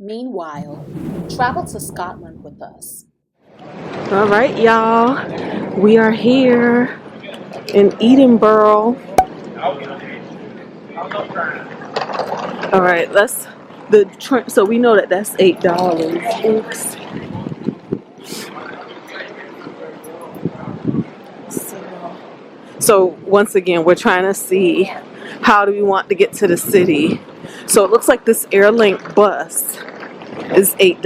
Meanwhile, travel to Scotland with us. All right, y'all. We are here in Edinburgh. All right, so we know that that's $8. Oops. So once again, we're trying to see how do we want to get to the city. So it looks like this Airlink bus is $8.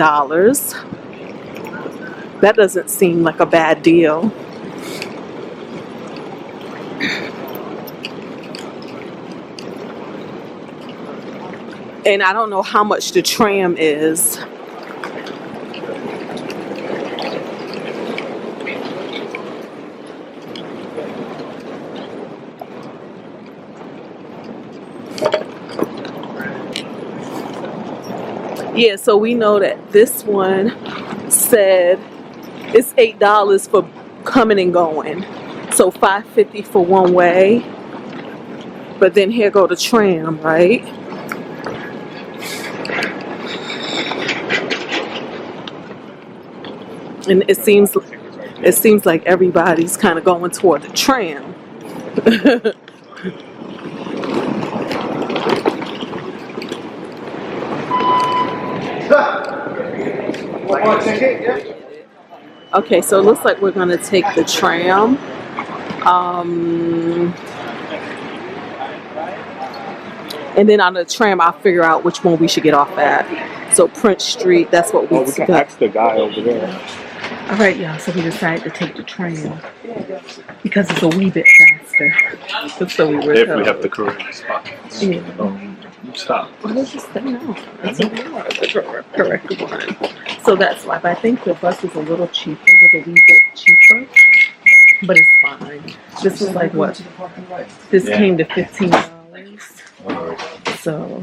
That doesn't seem like a bad deal. And I don't know how much the tram is. Yeah, so we know that this one said it's $8 for coming and going. So $5.50 for one way. But then here go the tram, right? And it seems like everybody's kind of going toward the tram. Okay, so it looks like we're gonna take the tram. And then on the tram, I'll figure out which one we should get off at. So Prince Street, that's what we can ask the guy over there. All right, y'all. So we decided to take the tram because it's a wee bit faster. So we were if we have the correct spot. Yeah. Oh, stop. Well, let's just no. It's the correct one. So that's why. But I think the bus was a little cheaper. It was a wee bit cheaper, but it's fine. This was like what? This came to $15. So.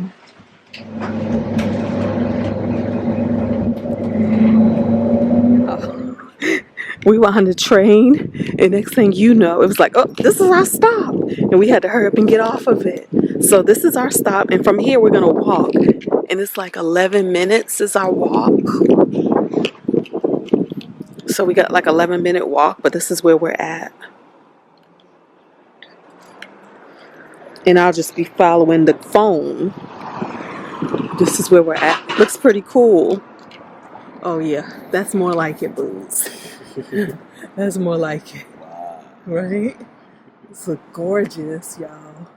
We were on the train, and next thing you know, it was like, oh, this is our stop. And we had to hurry up and get off of it. So this is our stop, and from here we're going to walk. And it's like 11 minutes is our walk. So we got like 11-minute walk, but this is where we're at. And I'll just be following the phone. This is where we're at. Looks pretty cool. Oh yeah, that's more like it, boots. That's more like it. Right? It's so gorgeous, y'all.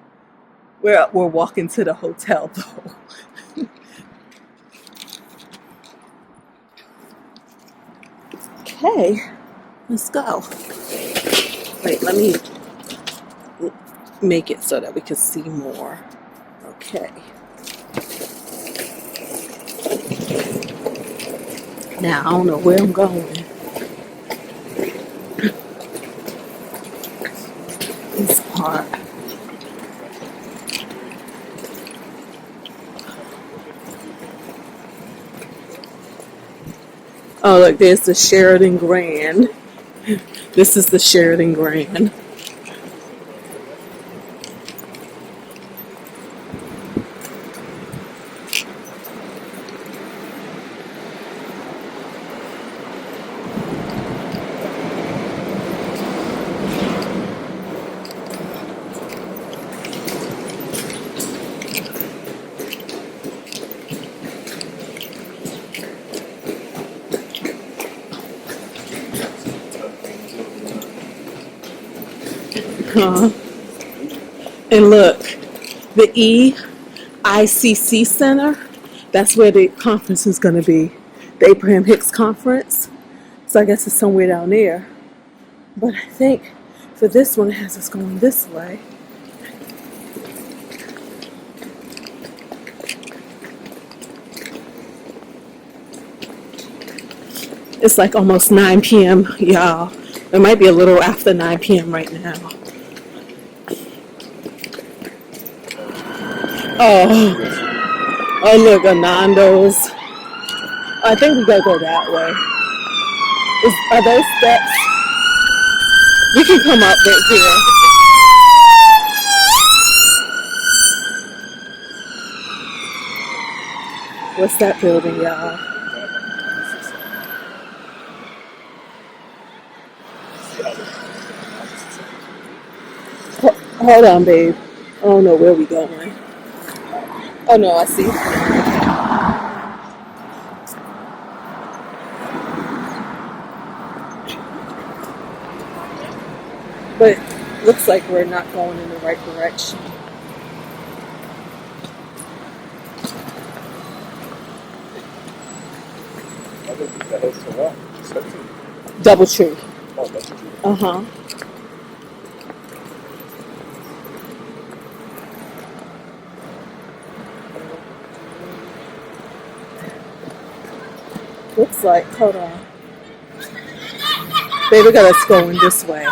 We're walking to the hotel though. Okay, let's go. Wait, let me make it so that we can see more. Okay. Now, I don't know where I'm going. This part. Oh, look, there's the Sheridan Grand. This is the Sheridan Grand. And look, the EICC Center, that's where the conference is going to be. The Abraham Hicks Conference. So I guess it's somewhere down there. But I think for this one, it has us going this way. It's like almost 9 p.m., y'all. It might be a little after 9 p.m. right now. Oh, look, Anando's. I think we gotta go that way. Are those steps? We can come up right here. What's that building, y'all? Hold on, babe. I don't know where we going. Oh no, I see. But looks like we're not going in the right direction. DoubleTree. Uh-huh. Looks like, hold on. Baby got us going this way.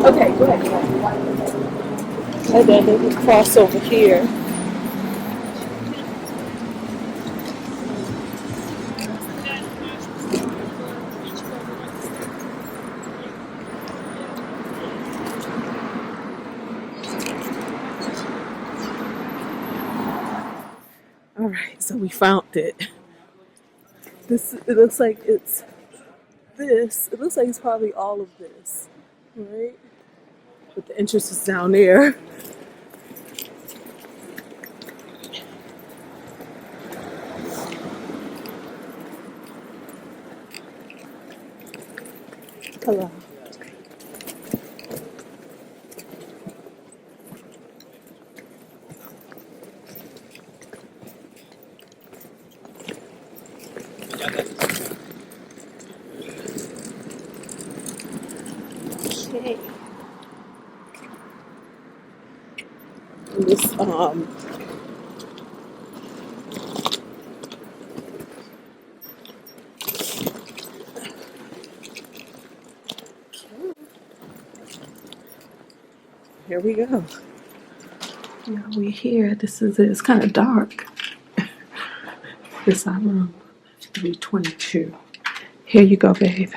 Okay, go ahead. And then we cross over here. All right, so we found it. It looks like it's this. It looks like it's probably all of this, right? But the entrance is down there. Hello. Okay. And this here we go. Yeah, we're here. This is it. It's kind of dark. This is our room, 322. Here you go, babe.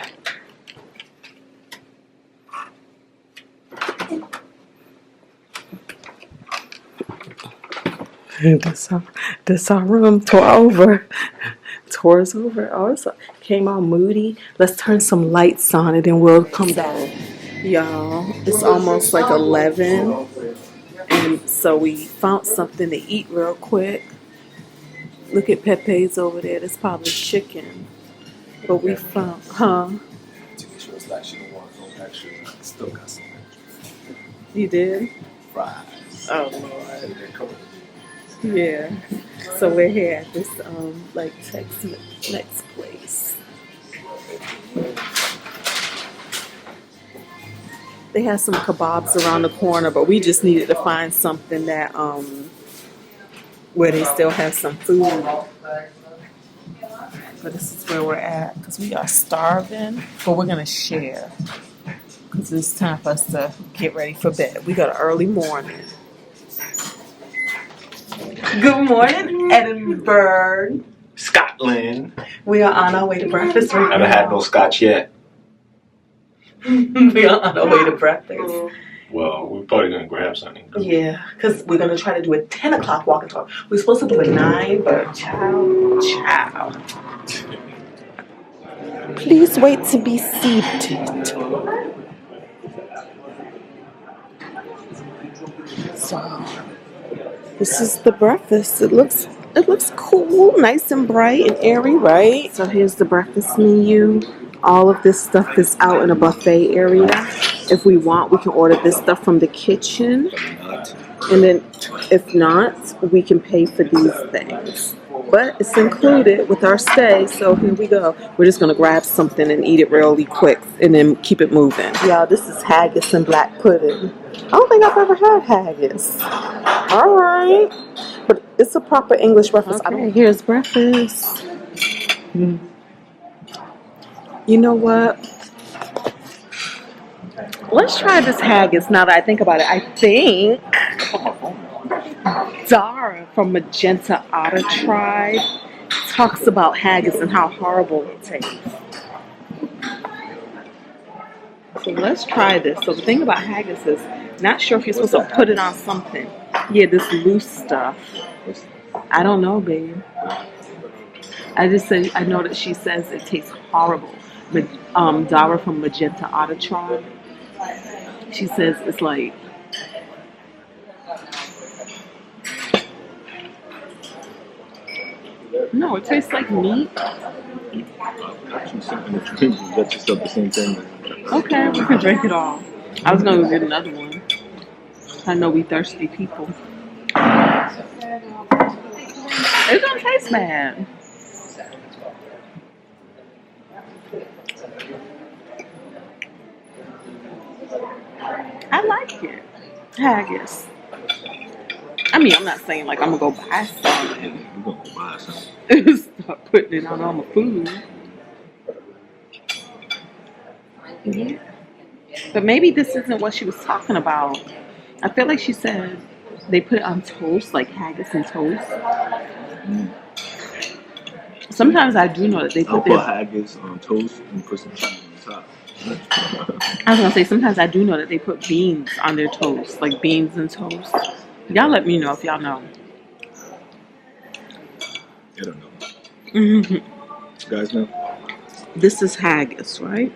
This our room. Tour's over. Oh, it came out moody. Let's turn some lights on it and we'll come down. Y'all, it's almost like 11. And so we found something to eat real quick. Look at Pepe's over there. That's probably chicken. But we found, Still got some You did? fries. Oh, Lord. Yeah. So we're here at this, like, Tex-Mex place. They have some kebabs around the corner, but we just needed to find something that, where they still have some food. But this is where we're at, because we are starving, but we're going to share. Because it's time for us to get ready for bed. We got an early morning. Good morning, Edinburgh. Scotland. We are on our way to breakfast right now. Haven't had no scotch yet. We are on our way to breakfast. Well, we're probably gonna grab something. Yeah, because we're going to try to do a 10 o'clock walk and talk. We're supposed to do a 9, but ciao. Please wait to be seated. So, this is the breakfast. It looks cool, nice and bright and airy, right? So here's the breakfast menu. All of this stuff is out in a buffet area. If we want, we can order this stuff from the kitchen. And then if not, we can pay for these things. But it's included with our stay, so here we go. We're just gonna grab something and eat it really quick and then keep it moving. Y'all, this is haggis and black pudding. I don't think I've ever had haggis. All right. But it's a proper English breakfast. Okay, here's breakfast. You know what? Let's try this haggis now that I think about it. I think Dara from Magenta Otter Tribe talks about haggis and how horrible it tastes. So let's try this. So the thing about haggis is, not sure if you're supposed to put it on something. Yeah, this loose stuff. I don't know, babe. I just said I know that she says it tastes horrible. But Dara from Magenta Otter Tribe, she says it's like. No, it tastes like meat. Actually, something that you got yourself the same thing. Okay, we can drink it all. I was gonna get another one. I know we thirsty people. It don't taste bad. I like it. Haggis. I mean, I'm not saying like I'm gonna go buy something. We're gonna go buy something. Start putting it on all my food. But maybe this isn't what she was talking about. I feel like she said they put it on toast, like haggis and toast. Sometimes I do know that they put put haggis on toast and put some cheese on top. I was gonna say sometimes I do know that they put beans on their toast, like beans and toast. Y'all let me know if y'all know. I don't know. Mm-hmm. You guys know? This is haggis, right?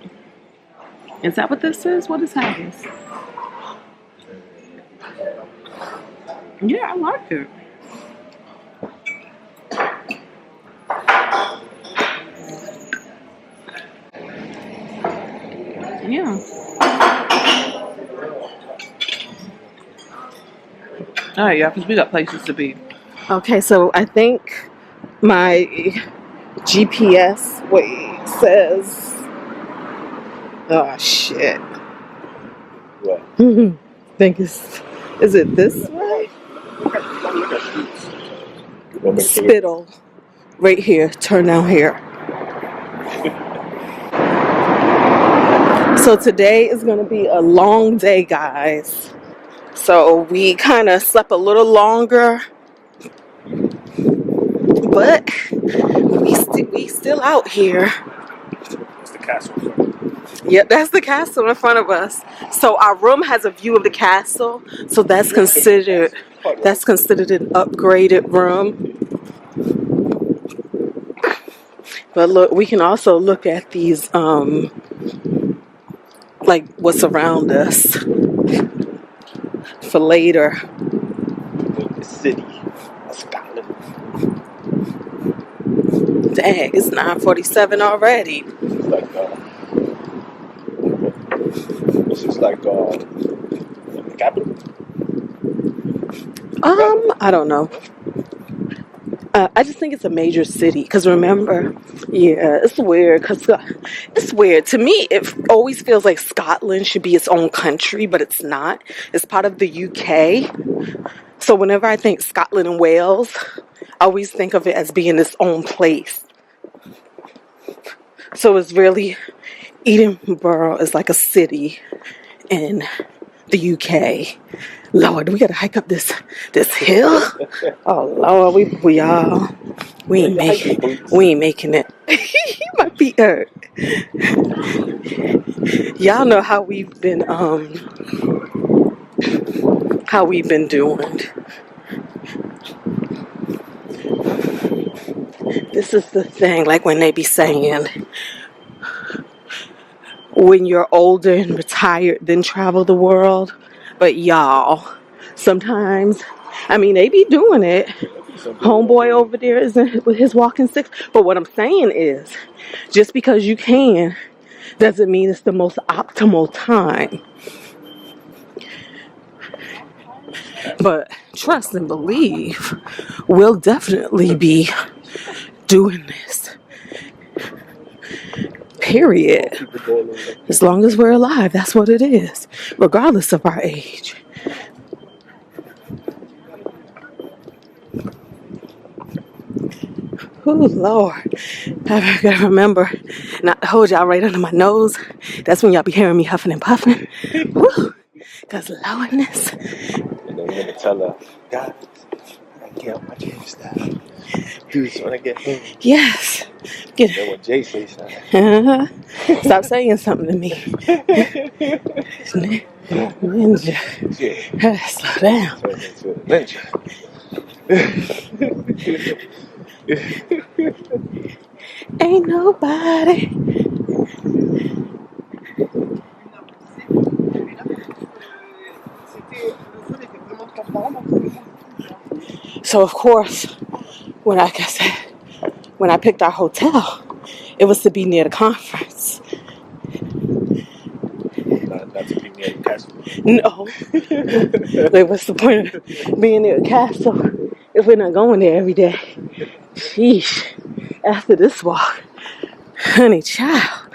Is that what this is? What is haggis? Yeah, I like it. Yeah. All right, yeah, because we got places to be. Okay, so I think my GPS says, oh shit. What? Think is it this way? Spittle. Right here. Turn down here. So today is going to be a long day, guys. So we kind of slept a little longer. But we still out here. It's the castle. Yep, that's the castle in front of us. So our room has a view of the castle. So that's considered an upgraded room. But look, we can also look at these like what's around us for later. The city of Scotland. Dang, it's 9:47 already. This is like the capital. I don't know. I just think it's a major city because remember, yeah, it's weird because it's weird to me. It always feels like Scotland should be its own country, but it's not. It's part of the UK. So whenever I think Scotland and Wales, I always think of it as being its own place. So it's really Edinburgh is like a city in the UK. Lord, we gotta hike up this hill. Oh Lord, we ain't making it. My feet hurt. Y'all know how we've been doing. This is the thing, like when they be saying, when you're older and retired, then travel the world. But y'all, sometimes, I mean, they be doing it. Homeboy over there is with his walking stick. But what I'm saying is, just because you can, doesn't mean it's the most optimal time. But trust and believe, we'll definitely be doing this. Period. As long as we're alive, that's what it is, regardless of our age. Oh Lord, I gotta remember not to hold y'all right under my nose. That's when y'all be hearing me huffing and puffing. Woo, cause Lordness. tell her, guys, I can't watch your stuff. Dudes want to get home. Yes. Then when Jay says something. Stop saying something to me. Ninja. Slow down. Ninja. Ain't nobody. So of course, when I picked our hotel, it was to be near the conference. Not to be near the castle. No. Like, what's the point of being near the castle if we're not going there every day? Sheesh. After this walk, honey child.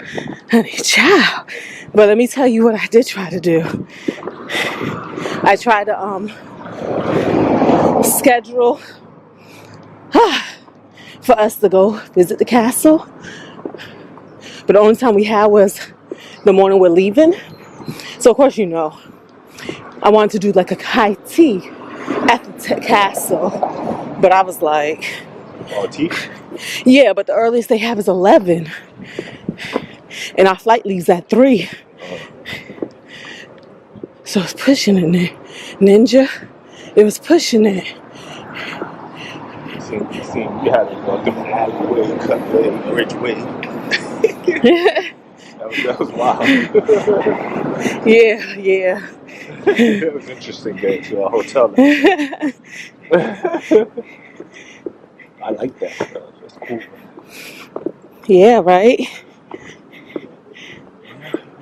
But let me tell you what I did try to do. I tried to schedule for us to go visit the castle. But the only time we had was the morning we're leaving. So of course, I wanted to do like a high tea at the castle. But I was like, Oh, tea? yeah, but the earliest they have is 11. And our flight leaves at 3. So it's pushing it there. Ninja, it was pushing it. You had to go through the alleyway, cut way, bridge way. that was wild. Yeah. It was interesting getting to a hotel. I like that. That's cool. Yeah, right?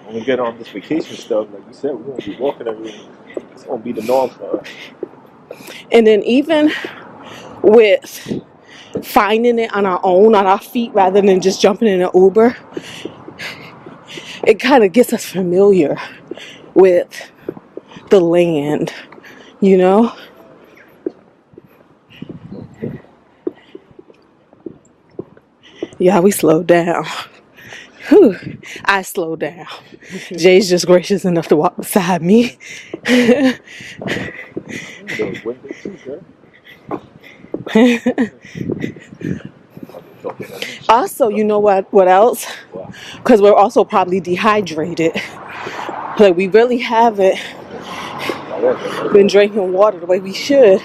When we get on this vacation stuff, like you said, we're going to be walking everywhere. It's going to be the norm for us. And then even with finding it on our own, on our feet, rather than just jumping in an Uber, it kind of gets us familiar with the land, Yeah, we slowed down. Whew, I slowed down. Jay's just gracious enough to walk beside me. Also, you know what else? Because we're also probably dehydrated. Like, we really haven't been drinking water the way we should.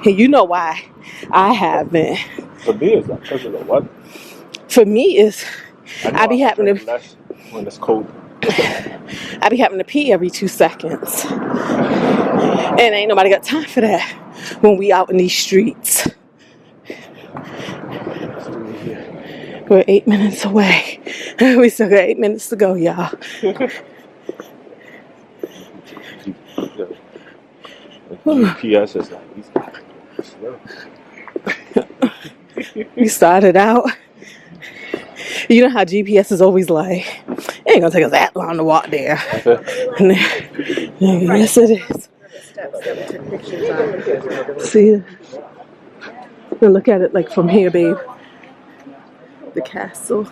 And you know why I haven't. For me, it's like because of the weather. For me, it's I be having to less when it's cold. I be having to pee every 2 seconds. And ain't nobody got time for that when we out in these streets. We're 8 minutes away. We still got 8 minutes to go, y'all. GPS is like, he's slow. We started out. You know how GPS is always like, it ain't gonna take us that long to walk there. Yes, it is. See, look at it like from here, babe. The castle.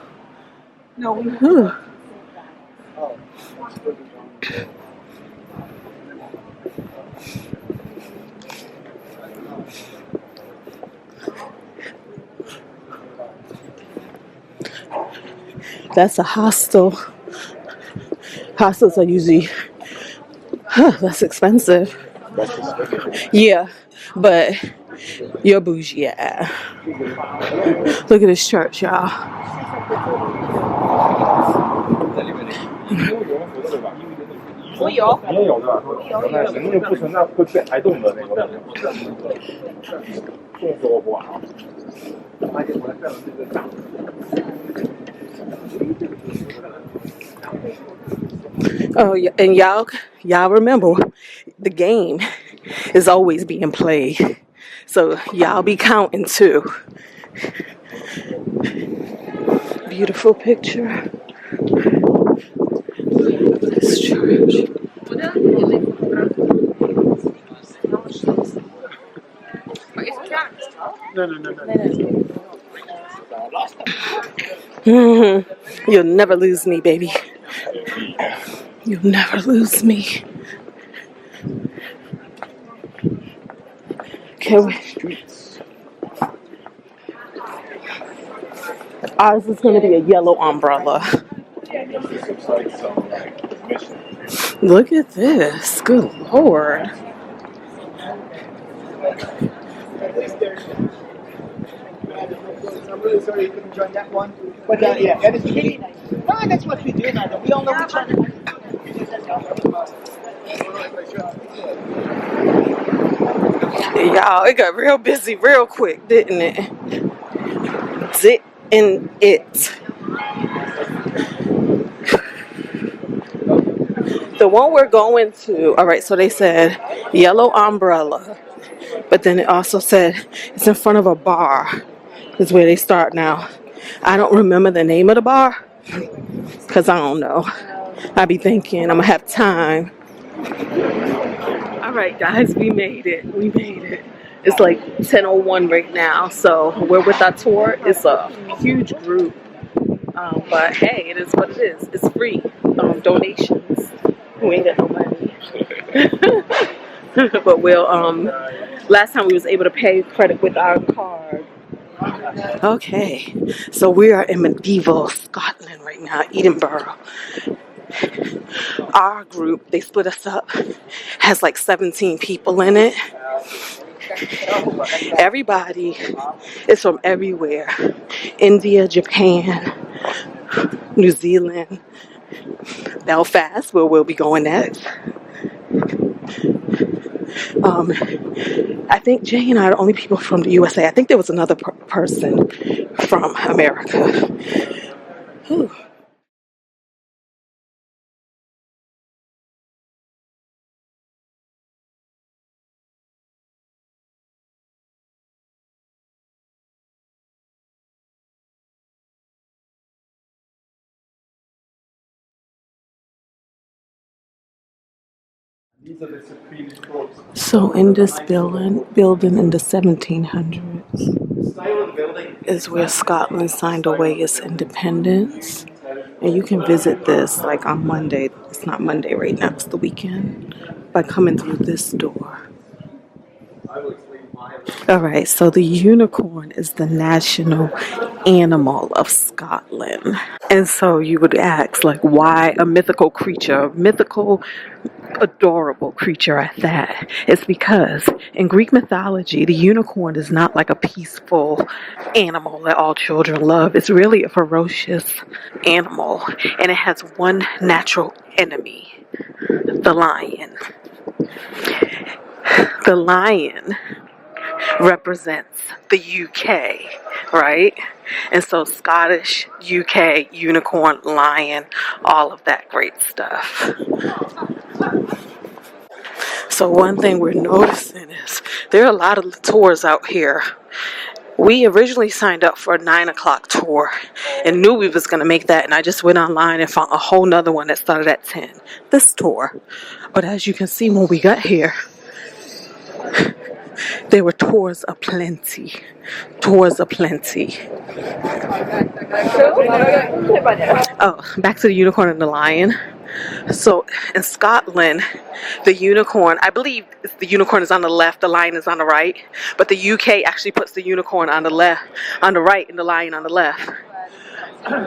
No. That's a hostel. Hostels are usually less expensive. Yeah, but you're bougie, yeah. Look at this church, y'all. Oh, yeah, and y'all remember, the game is always being played. So y'all be counting too. Beautiful picture. This church. You'll never lose me, baby. You'll never lose me. Streets. Ours is going to be a yellow umbrella. This looks like some mission. Look at this. Good Lord. I'm really sorry you couldn't join that one. But yeah, that is really nice. No, that's what we do now. We all know each other. Y'all, it got real busy real quick, didn't it? Didn't it? The one we're going to, all right, so they said yellow umbrella, but then it also said it's in front of a bar. Is where they start now. I don't remember the name of the bar because I don't know. I be thinking I'm gonna have time. All right, guys, we made it. We made it. It's like 10:01 right now, so we're with our tour. It's a huge group, but hey, it is what it is. It's free. Donations. We ain't got no money, but we'll. Last time we was able to pay credit with our card. Okay, so we are in medieval Scotland right now, Edinburgh. Our group, they split us up, has like 17 people in it. Everybody is from everywhere. India, Japan, New Zealand, Belfast, where we'll be going next. I think Jay and I are the only people from the USA. I think there was another person from America. Whew. These are the supreme quotes. So in this building in the 1700s is where Scotland signed away its independence. And you can visit this like on Monday. It's not Monday right now, it's the weekend. By coming through this door. Alright, so the unicorn is the national animal of Scotland. And so you would ask, like, why a mythical creature? Mythical, adorable creature at that. It's because in Greek mythology, the unicorn is not like a peaceful animal that all children love. It's really a ferocious animal, and it has one natural enemy, the lion. The lion represents the UK, right? And so Scottish, UK, unicorn, lion, all of that great stuff. So one thing we're noticing is there are a lot of tours out here. We originally signed up for a 9 o'clock tour and knew we was going to make that, and I just went online and found a whole nother one that started at 10. This tour. But as you can see when we got here, there were tours aplenty. Tours aplenty. Oh, back to the unicorn and the lion. So in Scotland, the unicorn, I believe the unicorn is on the left, the lion is on the right, but the UK actually puts the unicorn on the left, on the right, and the lion on the left.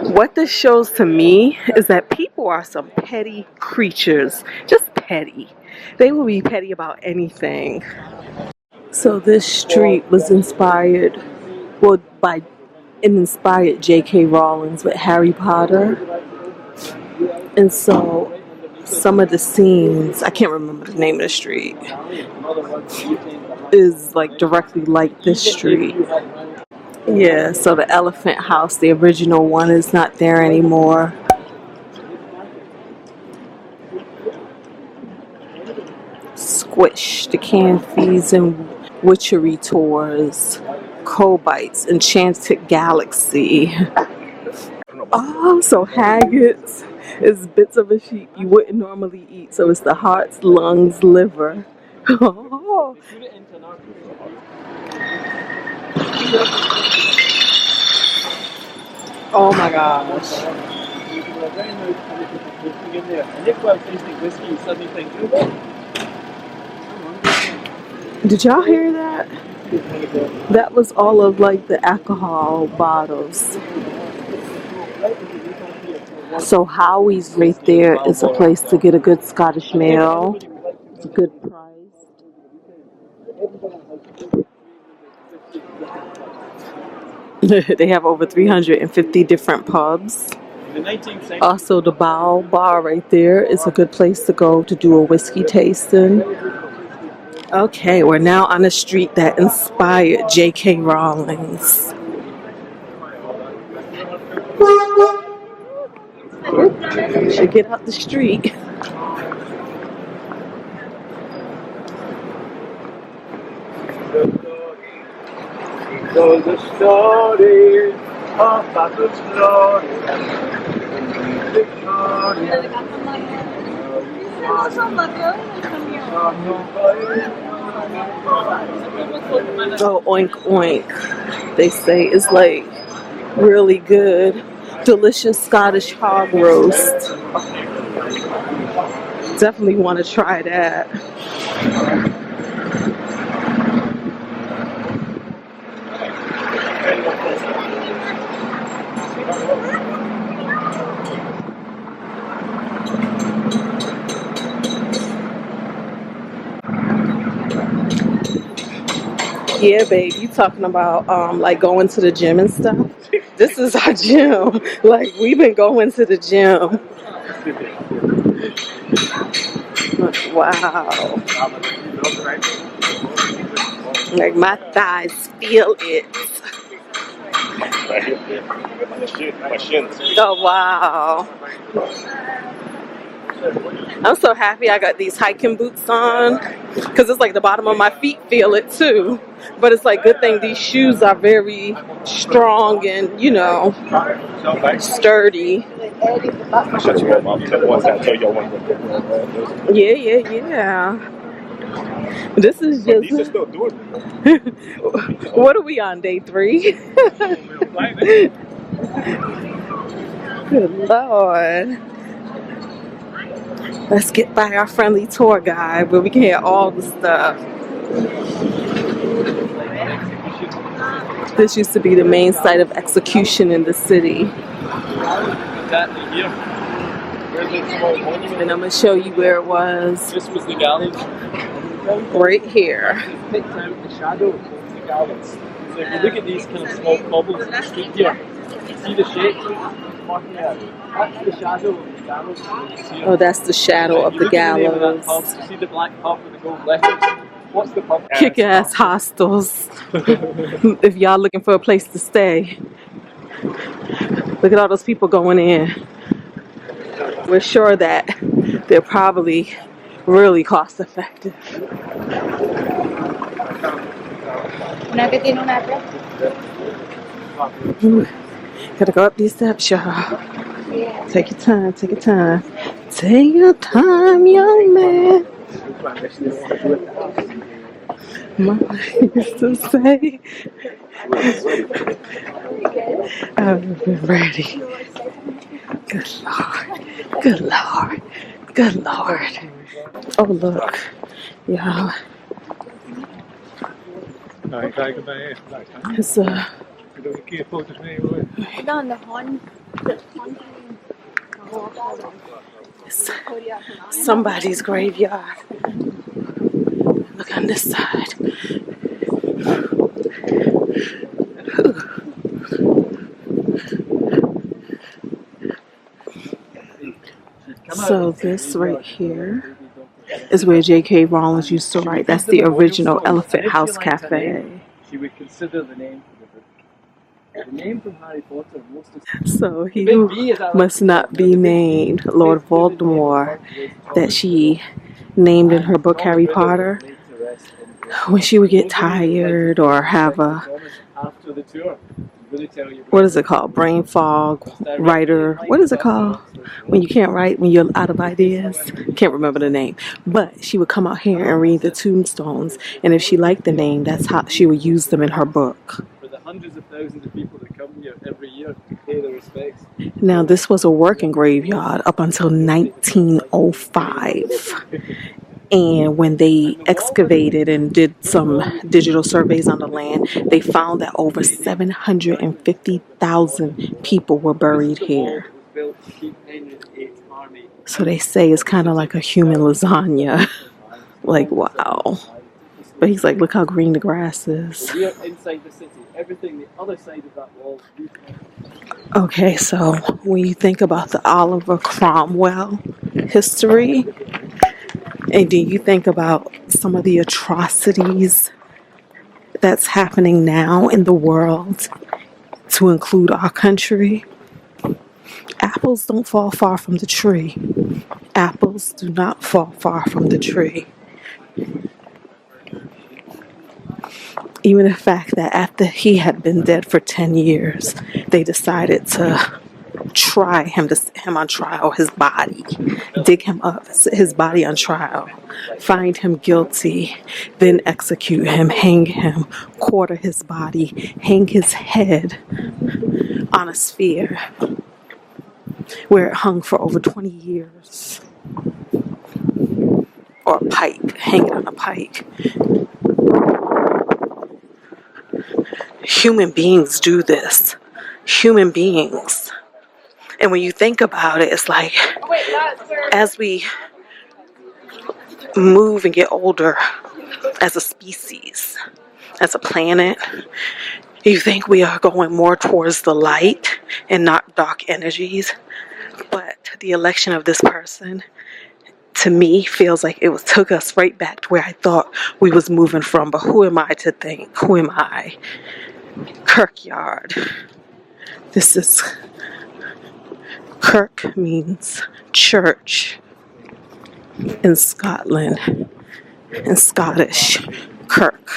What this shows to me is that people are some petty creatures, just petty. They will be petty about anything. So this street was inspired, well, by it inspired J.K. Rowling with Harry Potter. And so some of the scenes, I can't remember the name of the street, is like directly like this street. Yeah, so the Elephant House, the original one, is not there anymore. Squish, the Canfies and Witchery Tours, Cobites, Enchanted Galaxy. Oh, so Haggis is bits of a sheep you wouldn't normally eat. So it's the hearts, lungs, liver. Oh. Oh my gosh. Did y'all hear that? That was all of like the alcohol bottles. So Howie's right there is a place to get a good Scottish mail. It's a good price. They have over 350 different pubs. Also, the Bow Bar right there is a good place to go to do a whiskey tasting. Okay, we're now on a street that inspired J.K. Rowling's. Should get out the street. So the story of Battle's glory. Oh, oink oink. They say it's like really good, delicious Scottish hog roast. Definitely want to try that. Yeah, babe, you talking about like going to the gym and stuff? This is our gym. Like, we've been going to the gym. Wow. Like, my thighs feel it. My shins. Oh, wow. I'm so happy I got these hiking boots on, because it's like the bottom of my feet feel it too. But it's like, good thing these shoes are very strong and, you know, sturdy. Yeah. This is just... These are still doing it. What are we on, day 3? Good Lord. Let's get by our friendly tour guide where we can hear all the stuff. This used to be the main site of execution in the city. And I'm going to show you where it was. This was the galleys. Right here. Picked out the shadow of the galleys. So if you look at these kind of small cobbles in the street here, you see the shape? That's the shadow of the gallows. Oh, that's the shadow of the gallows. You see the black pub with the gold letters? What's the pub? Kick-ass hostels. If y'all looking for a place to stay. Look at all those people going in. We're sure that they're probably really cost effective. Gotta go up these steps, y'all. Take your time, take your time. Take your time, young man. Mama used to say, I'm ready. Good Lord. Good Lord. Good Lord. Oh, look. Y'all. It's somebody's graveyard. Look on this side. So this right here is where J.K. Rowling used to write. That's the original Elephant House Cafe. She would consider the name for the book. The name from Harry Potter, so he who must not be named, Lord Voldemort, that she named in her book Harry Potter, when she would get tired or have a, what is it called, brain fog, writer, what is it called, when you can't write, when you're out of ideas, can't remember the name, but she would come out here and read the tombstones, and if she liked the name, that's how she would use them in her book. Hundreds of thousands of people that come here every year to pay their respects. Now, this was a working graveyard up until 1905. And when they excavated and did some digital surveys on the land, they found that over 750,000 people were buried here. So they say it's kind of like a human lasagna. Like, wow. But he's like, look how green the grass is. We are inside the city. Everything the other side of that wall. Okay, so when you think about the Oliver Cromwell history, and do you think about some of the atrocities that's happening now in the world, to include our country, apples don't fall far from the tree. Apples do not fall far from the tree. Even the fact that after he had been dead for 10 years, they decided to try him on trial, his body, dig him up, his body on trial, find him guilty, then execute him, hang him, quarter his body, hang his head on a spear, where it hung for over 20 years. Or a pike, hang it on a pike. Human beings do this. Human beings. And when you think about it, it's like, as we move and get older as a species, as a planet, you think we are going more towards the light and not dark energies. But the election of this person, to me, feels like it took us right back to where I thought we was moving from. But who am I to think? Who am I? Kirkyard. This is... Kirk means church in Scotland. In Scottish, Kirk.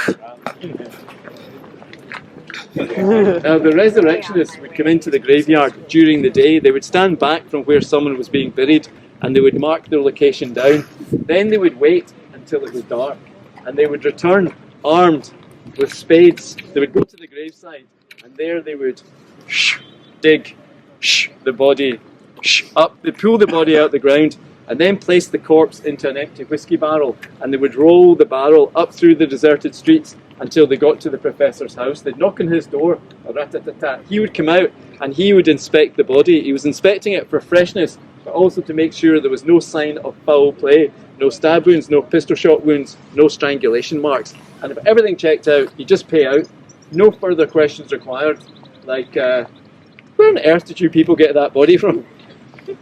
Now, the resurrectionists would come into the graveyard during the day. They would stand back from where someone was being buried and they would mark their location down. Then they would wait until it was dark and they would return armed with spades. They would go to the graveside and there they would dig the body up. They'd pull the body out of the ground and then place the corpse into an empty whiskey barrel, and they would roll the barrel up through the deserted streets until they got to the professor's house. They'd knock on his door, rat-a-tat-tat. He would come out and he would inspect the body. He was inspecting it for freshness, but also to make sure there was no sign of foul play, no stab wounds, no pistol shot wounds, no strangulation marks. And if everything checked out, you just pay out. No further questions required. Like, where on earth did you people get that body from?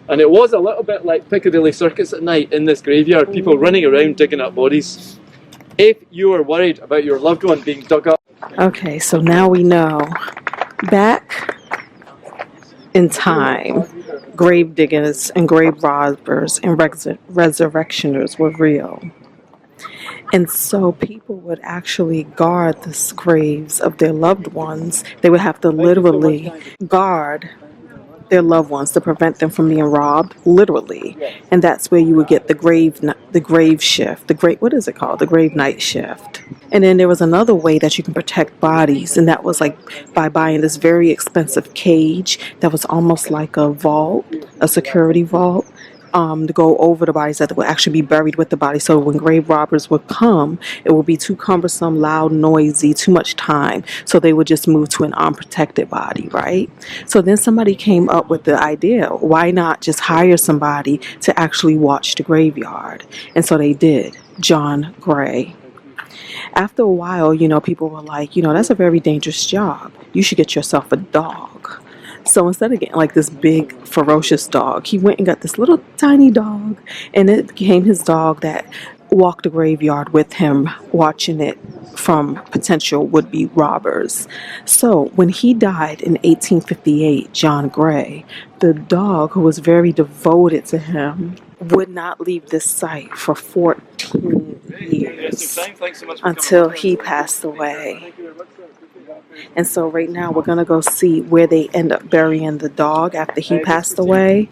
And it was a little bit like Piccadilly Circus at night in this graveyard, people running around digging up bodies. If you are worried about your loved one being dug up... Okay, so now we know. Back in time, grave diggers and grave robbers and resurrectioners were real. And so people would actually guard the graves of their loved ones. They would have to literally guard their loved ones to prevent them from being robbed, literally. And that's where you would get the grave shift, what is it called? The grave night shift. And then there was another way that you can protect bodies, and that was like by buying this very expensive cage that was almost like a vault, a security vault, to go over the bodies that would actually be buried with the body. So when grave robbers would come, it would be too cumbersome, loud, noisy, too much time. So they would just move to an unprotected body, right? So then somebody came up with the idea, why not just hire somebody to actually watch the graveyard? And so they did. John Gray. After a while, people were like, that's a very dangerous job. You should get yourself a dog. So instead of getting like this big ferocious dog, he went and got this little tiny dog, and it became his dog that walked the graveyard with him, watching it from potential would-be robbers. So when he died in 1858, John Gray, the dog, who was very devoted to him, would not leave this site for 14 years until he passed away. And so right now we're going to go see where they end up burying the dog after he passed away,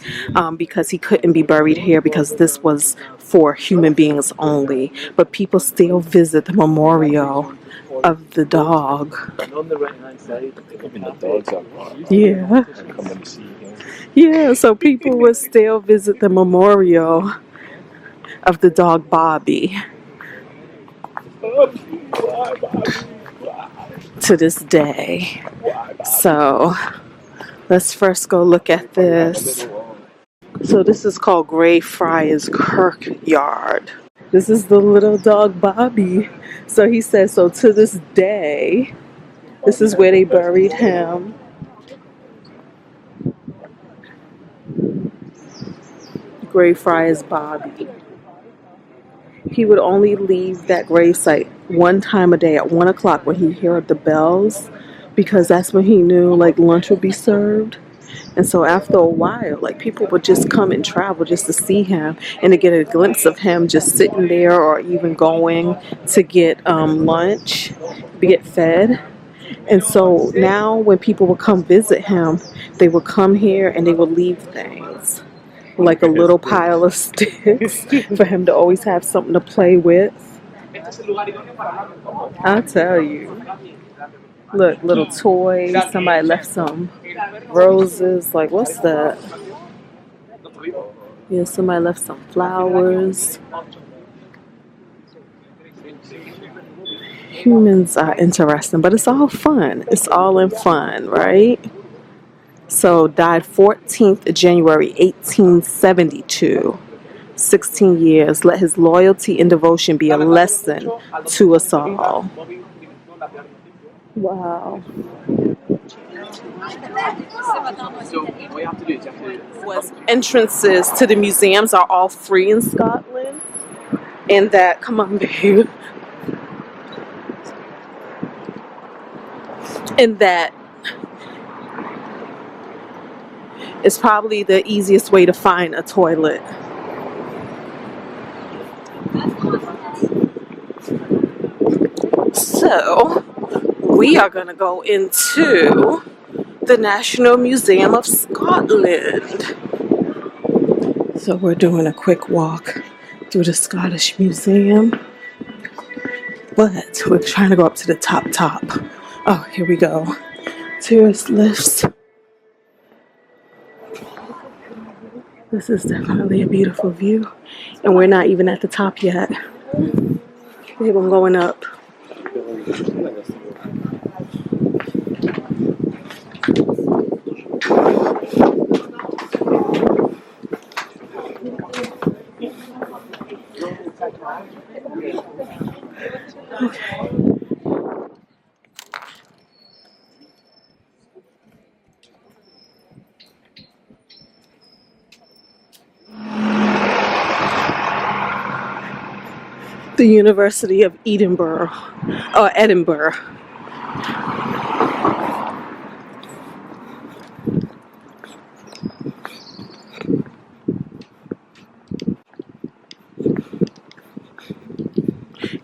because he couldn't be buried here because this was for human beings only. But people still visit the memorial of the dog. On the right-hand side, Even the dogs are Yeah. come and see him. Yeah, so people would still visit the memorial of the dog Bobby to this day. So let's first go look at this. So this is called Greyfriars Kirkyard. This is the little dog Bobby. So he says, so to this day, this is where they buried him. Greyfriars Bobby. He would only leave that gravesite one time a day at 1 o'clock when he heard the bells, because that's when he knew like lunch would be served. And so after a while, like people would just come and travel just to see him and to get a glimpse of him just sitting there, or even going to get lunch, to get fed. And so now when people would come visit him, they would come here and they would leave things. Like a little pile of sticks for him to always have something to play with. I tell you. Look, little toys. Somebody left some roses. Like, what's that? Yeah, somebody left some flowers. Humans are interesting, but it's all fun. It's all in fun, right? So died 14th January 1872. 16 years. Let his loyalty and devotion be a lesson to us all. Wow. Entrances to the museums are all free in Scotland. And that, come on, babe. And that it's probably the easiest way to find a toilet. So, we are going to go into the National Museum of Scotland. So, we're doing a quick walk through the Scottish Museum. But we're trying to go up to the top. Oh, here we go. Tourist lifts. This is definitely a beautiful view. And we're not even at the top yet. Babe, I'm going up. Okay. The University of Edinburgh, or Edinburgh.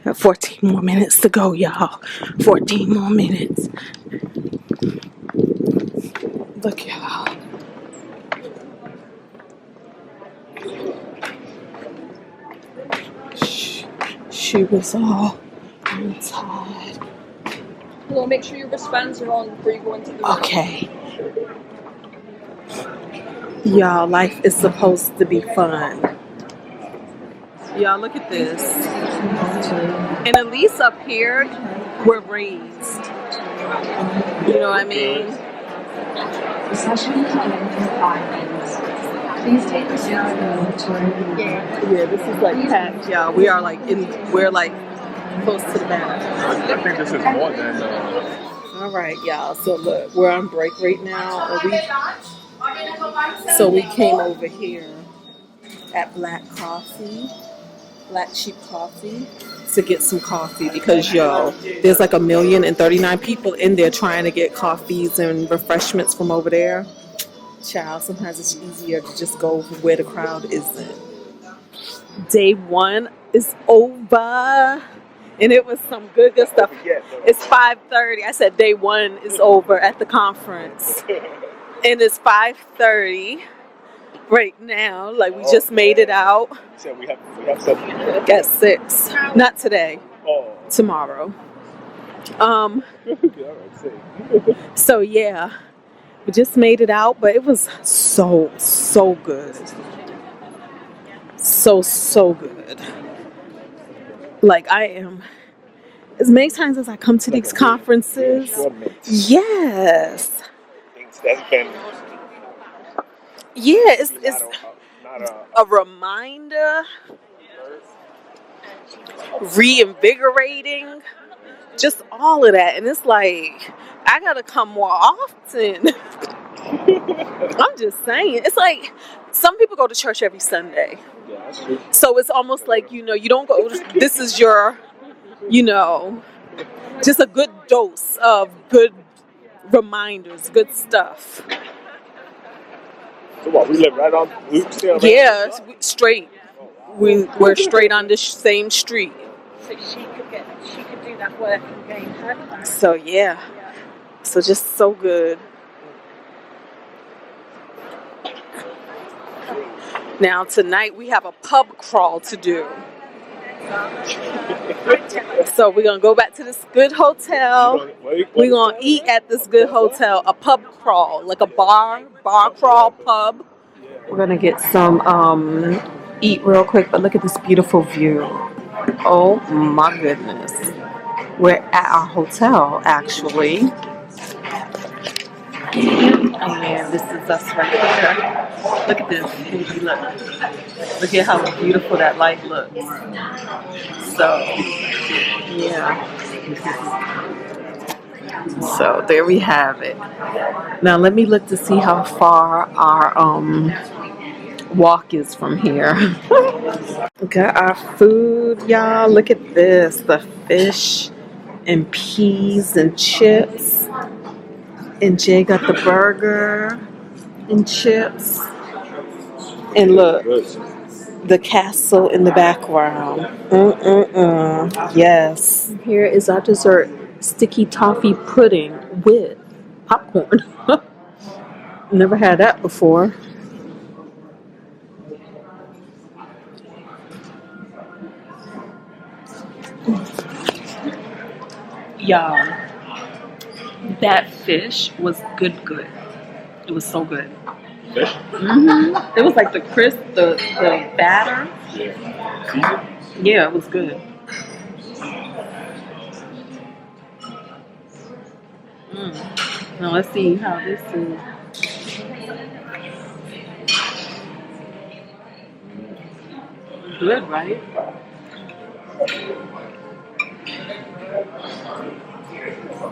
Got 14 more minutes to go, y'all. 14 more minutes. Look, y'all. She was all tired. Well, make sure your wristbands are on before you go into the room. Okay. Y'all, life is supposed to be fun. Y'all, look at this. And at least up here, we're raised. You know what I mean? The session will end in 5 minutes. Please take the tour. Yeah, this is like packed, y'all. We're like close to the back. I think this is more than. All right, y'all. So look, we're on break right now. So we came over here at Black Sheep Coffee, to get some coffee because, yo, there's like 1,039 people in there trying to get coffees and refreshments from over there. Child, sometimes it's easier to just go where the crowd isn't. Day one is over, and it was some good stuff. It's 5:30. I said day one is over at the conference, and it's 5:30 right now. Like, we just made it out. So we have something. At 6. Not today. Oh. Tomorrow. So yeah, we just made it out, but it was so good. So so good. Like I am, as many times as I come to these conferences, yes, That's been yeah, it's not a reminder, reinvigorating, just all of that. And it's like, I gotta come more often. I'm just saying. It's like, some people go to church every Sunday. yeah, that's true. So it's almost like, you don't go, this is your, just a good dose of good reminders, good stuff. So what? We live right on Luke still. Yeah, straight. We're straight on this same street. So she could do that work and gain her back. So yeah. So just so good. Now tonight we have a pub crawl to do. So we're gonna go back to this good hotel. We're gonna eat at this good hotel. A pub crawl, like a bar crawl pub. We're gonna get some eat real quick, but look at this beautiful view. Oh my goodness. We're at our hotel actually. And this is us right here. Look at this. Baby, look at how beautiful that light looks. So, yeah. So there we have it. Now let me look to see how far our walk is from here. Got our food, y'all. Look at this. The fish and peas and chips. And Jay got the burger and chips. And look, the castle in the background. Yes. Here is our dessert. Sticky toffee pudding with popcorn. Never had that before. Y'all, that fish was good. It was so good. Fish? It was like the crisp, the batter. Yeah. Yeah, it was good. Now let's see how this is. Good, right?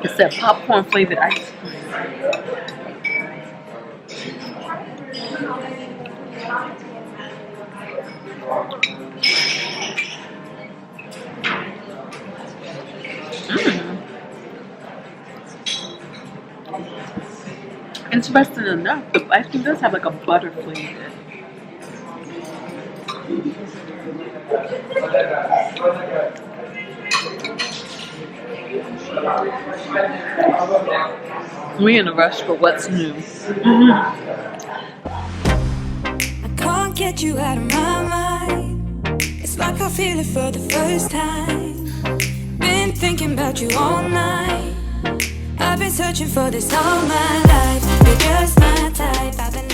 It's that popcorn flavored ice cream. Interesting enough, the ice cream does have like a butter flavor. We in a rush for what's new. I can't get you out of my mind. It's like I feel it for the first time. Been thinking about you all night. I've been searching for this all my life. You're just my type. I've been